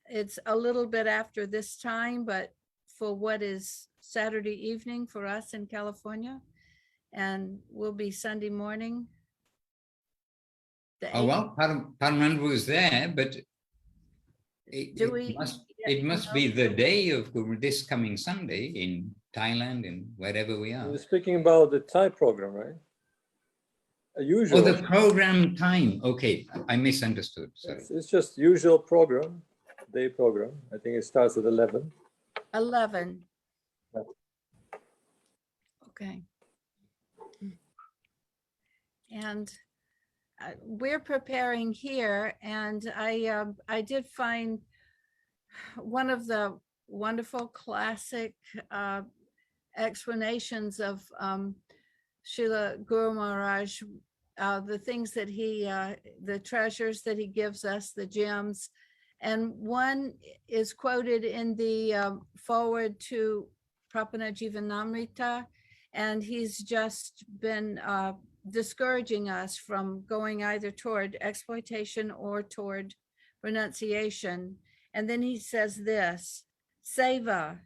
It's a little bit after this time, but for what is Saturday evening for us in California, and will be Sunday morning. The Oh, well, Paramananda was there, but Do we it must know? be the day of Guru, this coming Sunday in Thailand and wherever we are. You're speaking about the Thai program, right? A usual. Oh, the program time. Okay, I misunderstood. Sorry. It's just usual program, day program. I think it starts at 11. 11. Yeah. Okay. And we're preparing here, and I did find one of the wonderful classic explanations of Srila Guru Maharaj, the things that he, the treasures that he gives us, the gems. And one is quoted in the forward to Prapana Jivanamrita, and he's just been discouraging us from going either toward exploitation or toward renunciation. And then he says this: seva,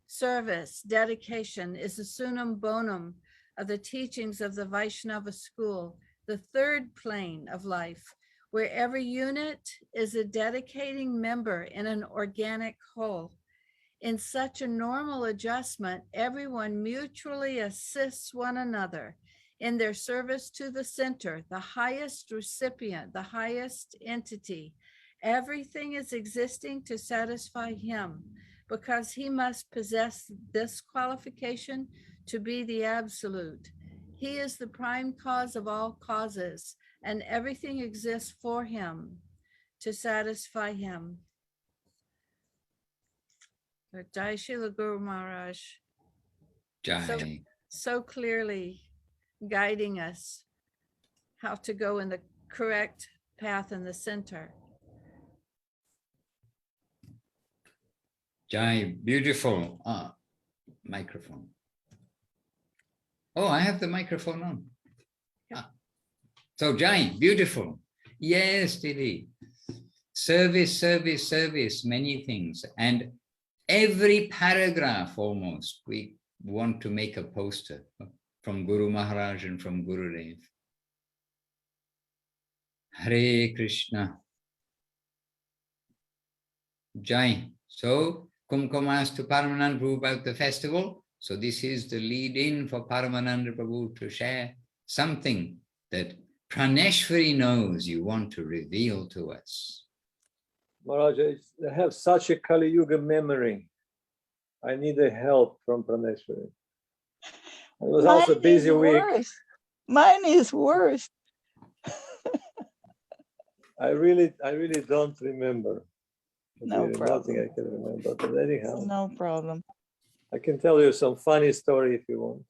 service, dedication is the sunam bonum of the teachings of the Vaishnava school, the third plane of life, where every unit is a dedicating member in an organic whole. In such a normal adjustment, everyone mutually assists one another in their service to the center, the highest recipient, the highest entity. Everything is existing to satisfy him, because he must possess this qualification to be the absolute. He is the prime cause of all causes, and everything exists for him to satisfy him. Jai Srila Guru Maharaj. Jai. So clearly guiding us how to go in the correct path in the center. Jai, beautiful. Microphone. Oh, I have the microphone on. So Jai, beautiful. Yes, Didi. Service, service, service, many things. And every paragraph almost, we want to make a poster from Guru Maharaj and from Gurudev. Hare Krishna. Jai. So, Kumkum asked to Paramananda Prabhu about the festival. So this is the lead-in for Paramananda Prabhu to share something that Praneshwari knows you want to reveal to us. Maharaj, I have such a Kali Yuga memory. I need a help from Praneshwari. It was also a busy week. Mine is worse. I really don't remember. No Really, problem. nothing I can remember. But anyhow, No problem. I can tell you some funny story if you want.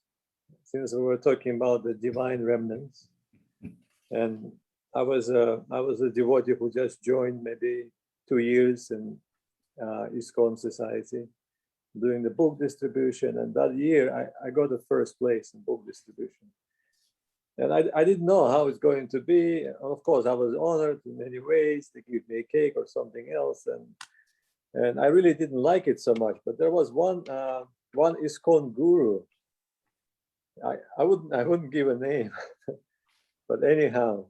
Since we were talking about the divine remnants, and I was a devotee who just joined maybe 2 years in ISKCON Society, doing the book distribution. And that year, I got the first place in book distribution. And I didn't know how it's going to be. Of course, I was honored in many ways. They give me a cake or something else, and I really didn't like it so much. But there was one ISKCON guru. I wouldn't give a name, but anyhow,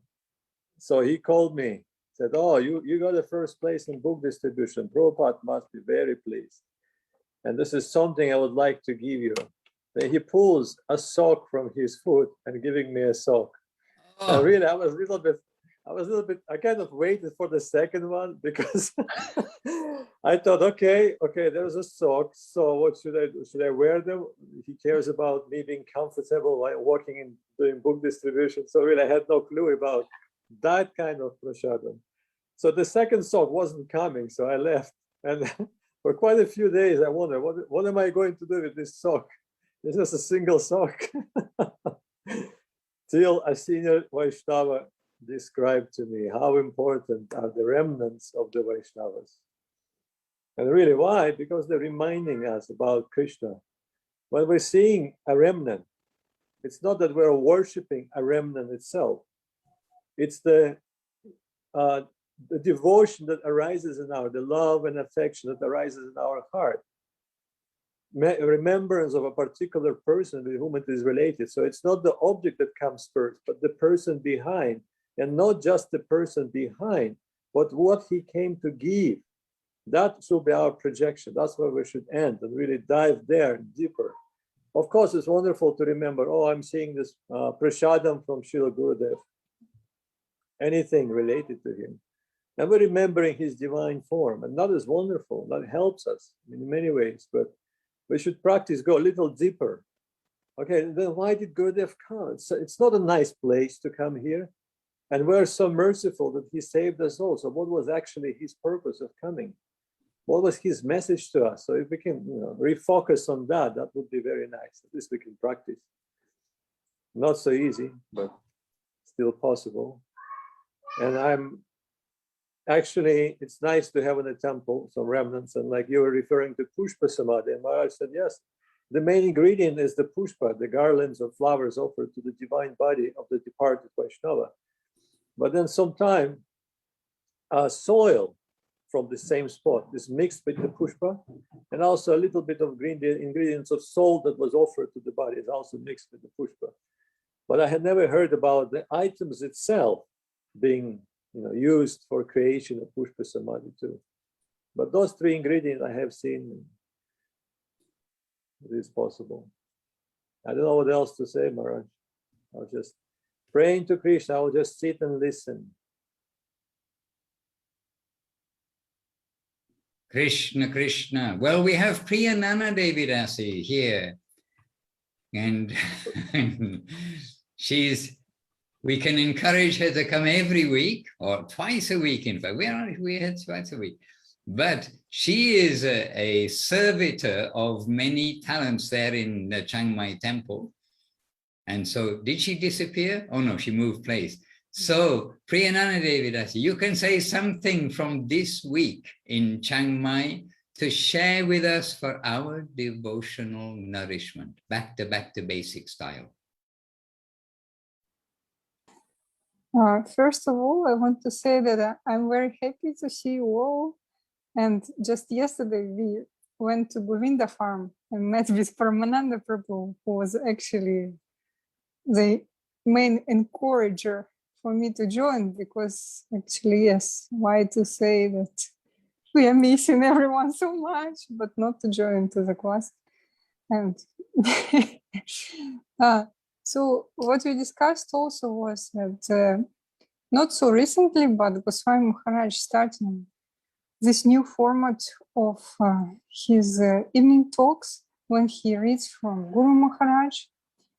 so he called me, said, "Oh, you got the first place in book distribution. Prabhupada must be very pleased. And this is something I would like to give you." Then he pulls a sock from his foot and giving me a sock. Oh. And really, I was a little bit, I kind of waited for the second one because I thought, okay, there's a sock. So what should I do? Should I wear them? He cares about me being comfortable while walking and doing book distribution. So really, I had no clue about that kind of prasadam. So the second sock wasn't coming, so I left. And for quite a few days, I wondered, what am I going to do with this sock? It's just a single sock. Till a senior Vaishnava described to me how important are the remnants of the Vaishnavas. And really, why? Because they're reminding us about Krishna. When we're seeing a remnant, it's not that we're worshiping a remnant itself. It's the devotion that arises in the love and affection that arises in our heart. Remembrance of a particular person with whom it is related. So it's not the object that comes first, but the person behind, and not just the person behind, but what he came to give. That should be our projection. That's where we should end and really dive there deeper. Of course, it's wonderful to remember, oh, I'm seeing this prasadam from Srila Gurudev. Anything related to him. And we're remembering his divine form. And that is wonderful. That helps us in many ways. But we should practice, go a little deeper. Okay, then why did Gurudev come? It's not a nice place to come here. And we're so merciful that he saved us all. So what was actually his purpose of coming? What was his message to us? So if we can refocus on that, that would be very nice. At least we can practice. Not so easy, but still possible. And it's nice to have in the temple some remnants, and like you were referring to Pushpa Samādhi, and Maharaj said, yes, the main ingredient is the Pushpa, the garlands of flowers offered to the divine body of the departed Vaishnava. But then sometime soil from the same spot is mixed with the Pushpa, and also a little bit of ingredients of salt that was offered to the body is also mixed with the Pushpa. But I had never heard about the items itself being used for creation of Pushpa Samādhi too. But those three ingredients I have seen, it is possible. I don't know what else to say, Maharaj. I'll just praying to Krishna. I'll just sit and listen. Krishna, Krishna. Well, we have Priya Nana Devidasi here. And we can encourage her to come every week or twice a week. In fact, we had twice a week. But she is a servitor of many talents there in the Chiang Mai temple. And so did she disappear? Oh no, she moved place. So Priyanana Devidasi, you can say something from this week in Chiang Mai to share with us for our devotional nourishment, back to basic style. First of all, I want to say that I'm very happy to see you all. And just yesterday, we went to Govinda farm and met with Paramananda Prabhu, who was actually the main encourager for me to join, because actually, yes, why to say that we are missing everyone so much, but not to join to the class. And so what we discussed also was that not so recently, but Goswami Maharaj starting this new format of his evening talks, when he reads from Guru Maharaj,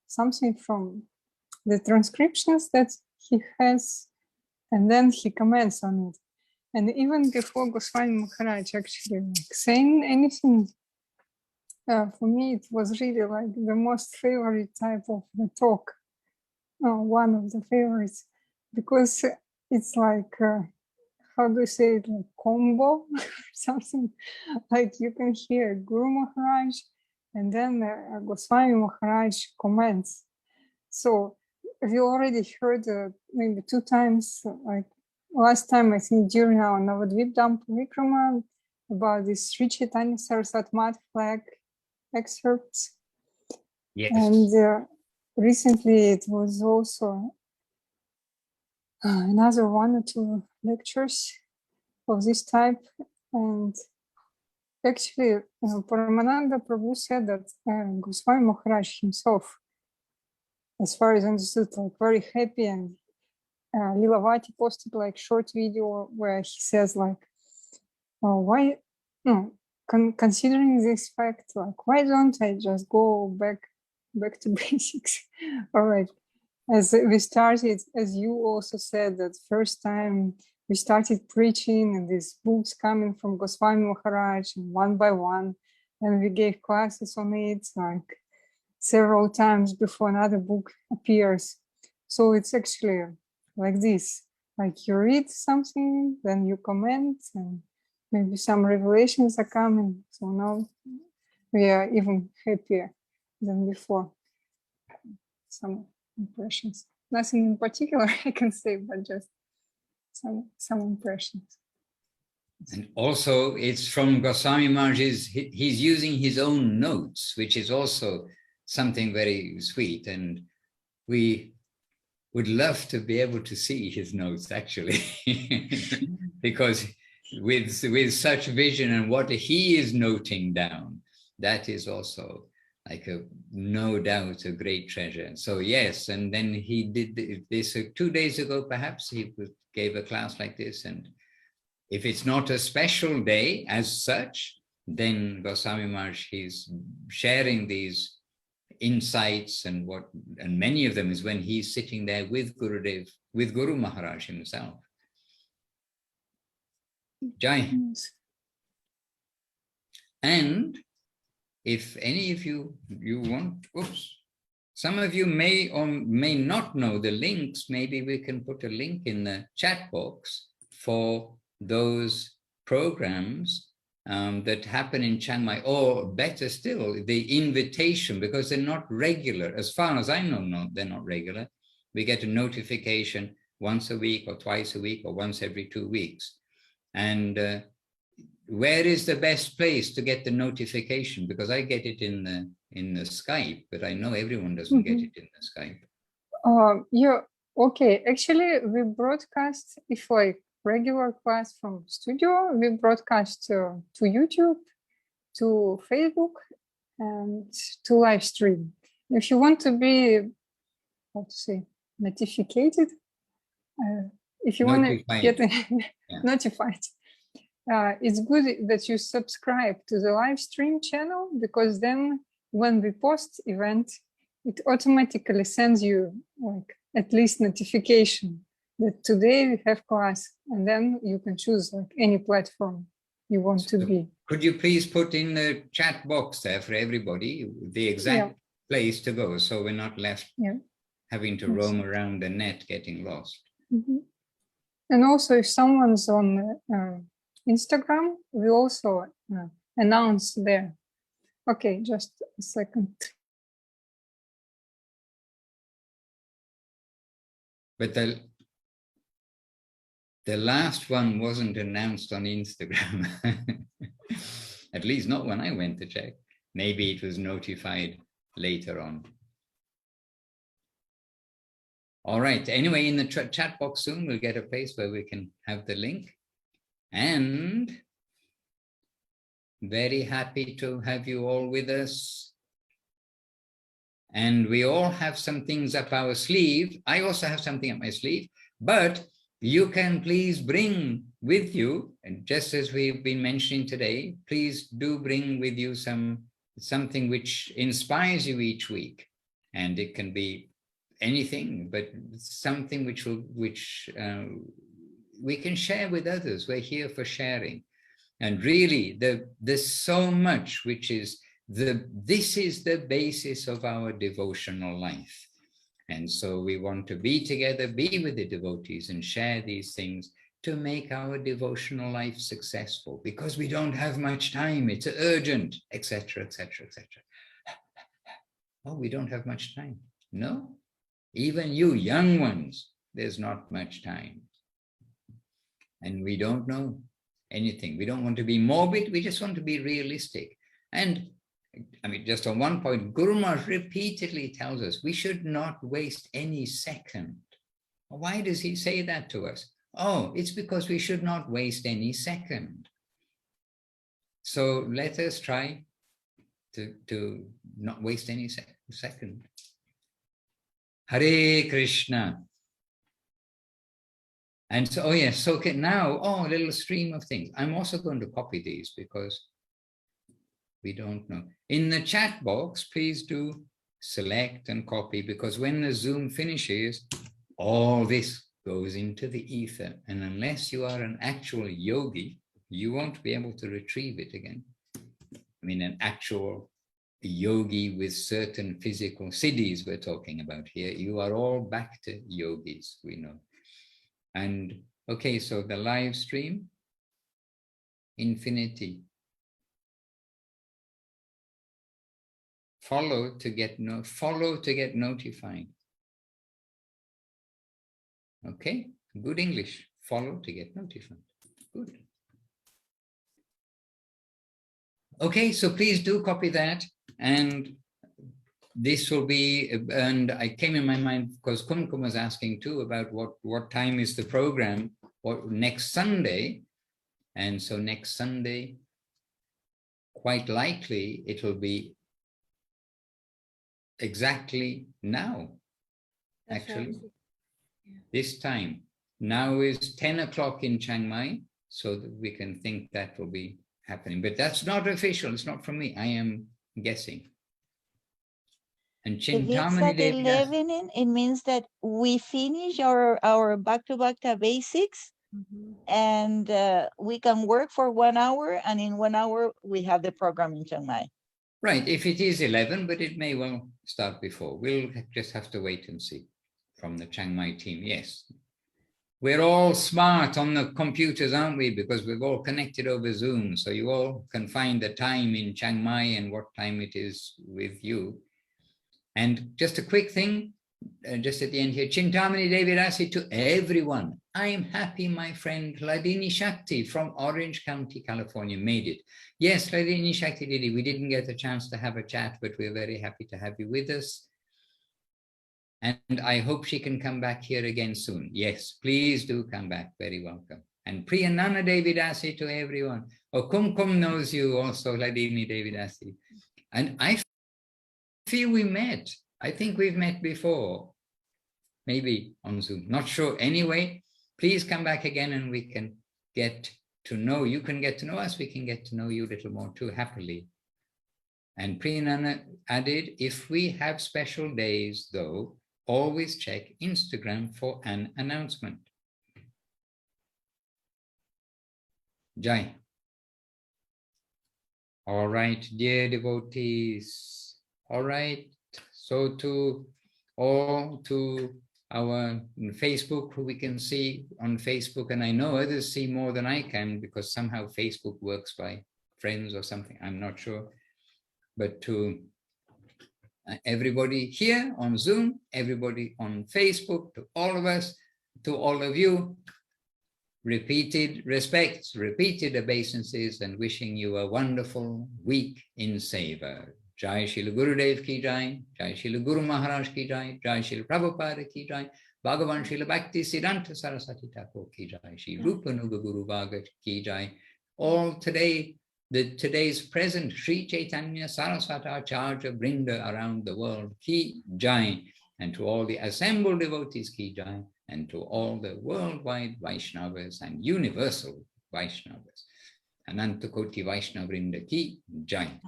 something from the transcriptions that he has, and then he comments on it. And even before Goswami Maharaj actually saying anything, for me, it was really like the most favorite type of the talk, one of the favorites, because it's like, how do you say it, like combo, something like you can hear Guru Maharaj and then Goswami Maharaj comments. So we already heard maybe 2 times, like last time, I think during our Navadvip Parikrama, about this Sri Chaitanya Saraswati Math flag excerpts. Yes. And recently it was also another 1 or 2 lectures of this type. And actually, Paramananda Prabhu said that Goswami Maharaj himself, as far as understood, like very happy, and Lilavati posted like short video where he says like, oh, why, no, considering this fact, like, why don't I just go back to basics? All right. As we started, as you also said, that first time we started preaching and these books coming from Goswami Maharaj, and one by one, and we gave classes on it like several times before another book appears. So it's actually like this, like you read something, then you comment, and maybe some revelations are coming. So now we are even happier than before. Some impressions. Nothing in particular I can say, but just some impressions. And also it's from Goswami Maharaj's, he's using his own notes, which is also something very sweet. And we would love to be able to see his notes actually, because with such vision and what he is noting down, that is also like no doubt a great treasure. So yes, and then he did this 2 days ago, perhaps he gave a class like this. And if it's not a special day as such, then Goswami Maharaj, he's sharing these insights, and many of them is when he's sitting there with Gurudev, with Guru Maharaj himself. Jai. And if any of you want, some of you may or may not know the links, maybe we can put a link in the chat box for those programs that happen in Chiang Mai, or better still, the invitation, because they're not regular. As far as I know, no, they're not regular. We get a notification once a week or twice a week or once every 2 weeks. And where is the best place to get the notification? Because I get it in the Skype, but I know everyone doesn't get it in the Skype. Yeah, okay. Actually, we broadcast, if like regular class from studio, we broadcast to YouTube, to Facebook, and to live stream. If you want to be, how to say, notified, if you want to get notified, it's good that you subscribe to the live stream channel, because then when we post event, it automatically sends you like at least notification that today we have class, and then you can choose like any platform you want to be. Could you please put in the chat box there for everybody the exact place to go, so we're not left having to roam around the net getting lost. And also, if someone's on Instagram, we also announce there. Okay, just a second. But the last one wasn't announced on Instagram. At least not when I went to check. Maybe it was notified later on. All right. Anyway, in the chat box soon, we'll get a place where we can have the link. And very happy to have you all with us. And we all have some things up our sleeve. I also have something up my sleeve, but you can please bring with you, and just as we've been mentioning today, please do bring with you something which inspires you each week. And it can be anything, but something which we can share with others. We're here for sharing. And really, there's so much which is this is the basis of our devotional life. And so we want to be together, be with the devotees and share these things to make our devotional life successful, because we don't have much time, it's urgent, etc., etc., etc. Oh, we don't have much time. No, even you young ones, there's not much time. And we don't know anything. We don't want to be morbid, we just want to be realistic. And I mean, just on one point, Guru Maharaj repeatedly tells us we should not waste any second. Why does he say that to us? Oh, it's because we should not waste any second. So let us try to not waste any second. Hare Krishna. And so, oh yes, so okay, now, a little stream of things. I'm also going to copy these because we don't know. In the chat box, please do select and copy, because when the Zoom finishes, all this goes into the ether. And unless you are an actual yogi, you won't be able to retrieve it again. I mean, an actual yogi with certain physical siddhis we're talking about here. You are all back to yogis, we know. And okay, so the live stream, infinity. Follow to get notified. Okay, good English. Follow to get notified. Good. Okay, so please do copy that. And this will be, and I came in my mind because Kumkum was asking too about what time is the program, what next Sunday. And so next Sunday, quite likely it will be exactly now. That's actually right. Yeah. This time now is 10 o'clock in Chiang Mai, so that we can think that will be happening, but that's not official. It's not from me. I am guessing. And Chintamani, if it's at 11, it means that we finish our back-to-back basics, and we can work for 1 hour, and in 1 hour we have the program in Chiang Mai. Right, if it is 11, but it may well start before. We'll just have to wait and see from the Chiang Mai team. Yes, we're all smart on the computers, aren't we? Because we've all connected over Zoom. So you all can find the time in Chiang Mai and what time it is with you. And just a quick thing, just at the end here, Chintamani Devirasi to everyone. I am happy my friend Ladini Shakti from Orange County, California made it. Yes, Ladini Shakti Didi, we didn't get a chance to have a chat, but we're very happy to have you with us. And I hope she can come back here again soon. Yes, please do come back. Very welcome. And Priyanana Devidasi to everyone. Oh, Kumkum knows you also, Ladini Devidasi. And I feel we met. I think we've met before, maybe on Zoom, not sure. Anyway, please come back again and we can get to know, you can get to know us, we can get to know you a little more too, happily. And Priyanana added, if we have special days though, always check Instagram for an announcement. Jai. All right, dear devotees. All right, so to our Facebook, who we can see on Facebook, and I know others see more than I can because somehow Facebook works by friends or something, I'm not sure. But to everybody here on Zoom, everybody on Facebook, to all of us, to all of you, repeated respects, repeated obeisances, and wishing you a wonderful week in Seva. Jai Shri Gurudev ki jai, Jai Shri Guru Maharaj ki jai, Jai Shri Prabhupada ki jai, Bhagavan Srila Bhakti Siddhanta Saraswati Thakur ki jai, Shri Rupa Nuga Guru Bhagat ki jai. All today, today's present Sri Chaitanya Saraswati Acharya Brinda around the world ki jai, and to all the assembled devotees ki jai, and to all the worldwide Vaishnavas and universal Vaishnavas. Ananta Koti Vaishnava Brinda ki jai.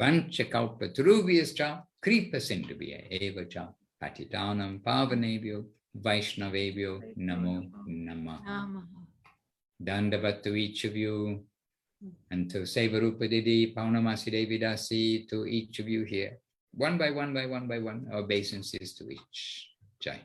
Panchakalpa Tarubhyascha Kripa Sindhubhya Eva cha Patitanam Pavanebhyo Vaishnavebhyo Namo Namaha. Dandavat to each of you, and to Sevarupa Didi, Paunamasi Devi Dasi, to each of you here, one by one, obeisance is to each. Jai.